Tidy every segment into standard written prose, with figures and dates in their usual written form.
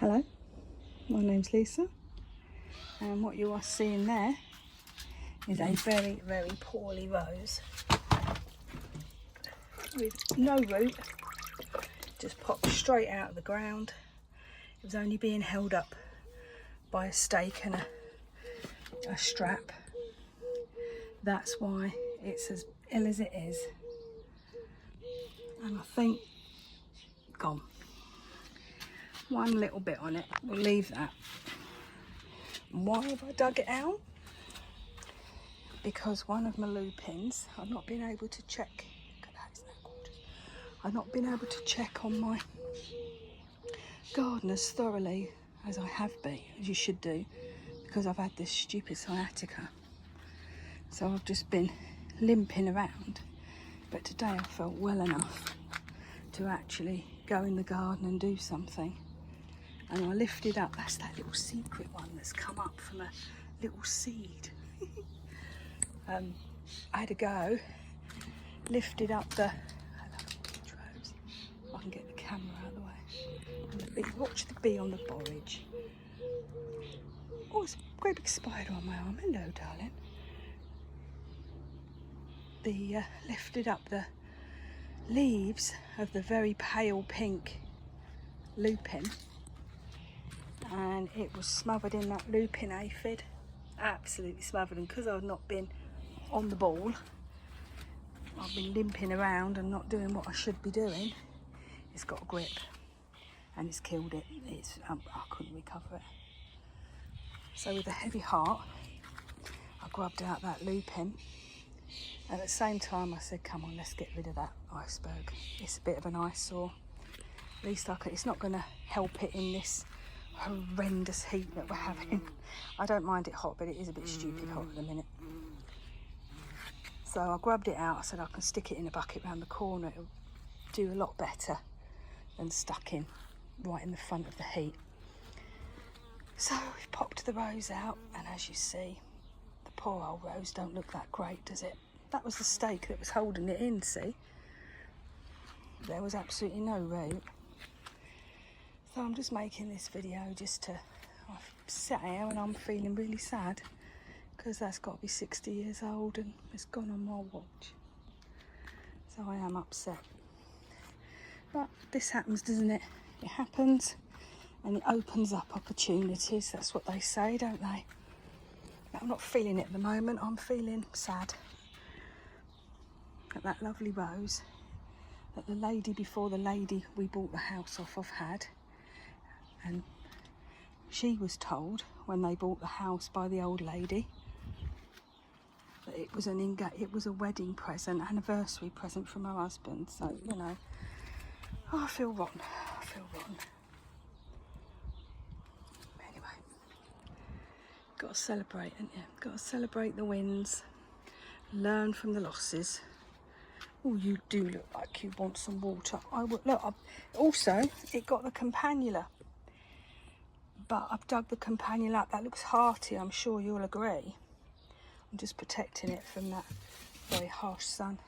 Hello, my name's Lisa, and what you are seeing there is a very, very poorly rose with no root, just popped straight out of the ground. It was only being held up by a stake and a strap. That's why it's as ill as it is. And I think, gone. One little bit on it, we'll leave that. And why have I dug it out? Because one of my lupins, I've not been able to check. Look at that, isn't that gorgeous? I've not been able to check on my garden as thoroughly as I have been, as you should do, because I've had this stupid sciatica. So I've just been limping around. But today I felt well enough to actually go in the garden and do something. And I lifted up, that's that little secret one that's come up from a little seed. I had a go, lifted up the, I can get the camera out of the way. And the bee, watch the bee on the borage. Oh, it's a great big spider on my arm. Hello, darling. Lifted up the leaves of the very pale pink lupin, and it was smothered in that lupin aphid, absolutely smothered. And because I've not been on the ball, I've been limping around and not doing what I should be doing, it's got a grip and it's killed it. I couldn't recover it. So with a heavy heart, I grubbed out that lupin. At the same time, I said, come on, let's get rid of that iceberg. It's a bit of an eyesore. At least it's not going to help it in this horrendous heat that we're having. I don't mind it hot, but it is a bit stupid hot at the minute. So I grabbed it out. I said, I can stick it in a bucket round the corner. It'll do a lot better than stuck in right in the front of the heat. So we've popped the rose out, and as you see, the poor old rose don't look that great, does it? That was the stake that was holding it in, see? There was absolutely no root. So I'm just making this video just to, I've sat here and I'm feeling really sad because that's got to be 60 years old and it's gone on my watch. So I am upset. But this happens, doesn't it? It happens and it opens up opportunities. That's what they say, don't they? But I'm not feeling it at the moment. I'm feeling sad at that lovely rose that the lady before the lady we bought the house off of had. And she was told when they bought the house by the old lady that it was a wedding present, anniversary present from her husband. So, you know, I feel rotten. I feel rotten. Anyway, got to celebrate, haven't you? Got to celebrate the wins, learn from the losses. Oh, you do look like you want some water. I would look. Also, it got the campanula, but I've dug the campanula up. That looks hearty. I'm sure you'll agree. I'm just protecting it from that very harsh sun.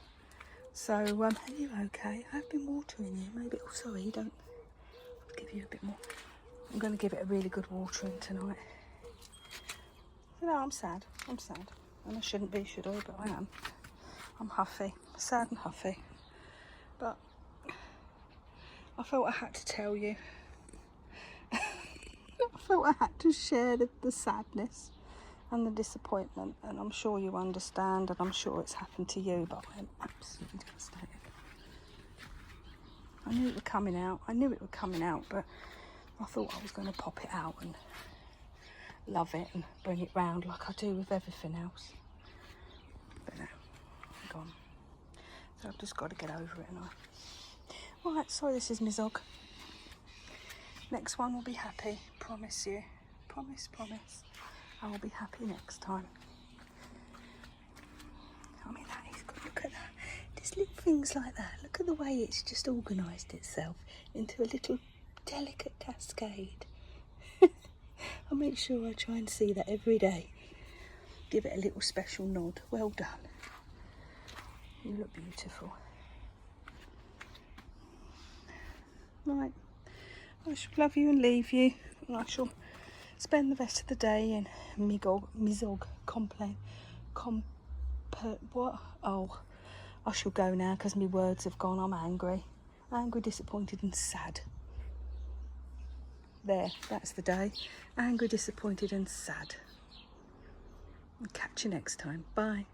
So, are you okay? I've been watering you. Maybe. Oh, sorry. Don't. I'll give you a bit more. I'm going to give it a really good watering tonight. No, I'm sad. I'm sad, and I shouldn't be, should I? But I am. I'm huffy, sad and huffy, but I felt I had to tell you. I felt I had to share the sadness and the disappointment, and I'm sure you understand, and I'm sure it's happened to you, but I'm absolutely devastated. I knew it was coming out, but I thought I was going to pop it out and love it and bring it round like I do with everything else. But no. Gone. So I've just got to get over it, and right, sorry, this is Mizog. Next one will be happy, promise you. Promise. I will be happy next time. I mean, that is good. Look at that. Just little things like that. Look at the way it's just organised itself into a little delicate cascade. I'll make sure I try and see that every day. Give it a little special nod. Well done. You look beautiful. Right, I shall love you and leave you, and I shall spend the rest of the day in Mizog complain. What? Oh, I shall go now because my words have gone. I'm angry. Angry, disappointed and sad. There, that's the day. Angry, disappointed and sad. Catch you next time. Bye.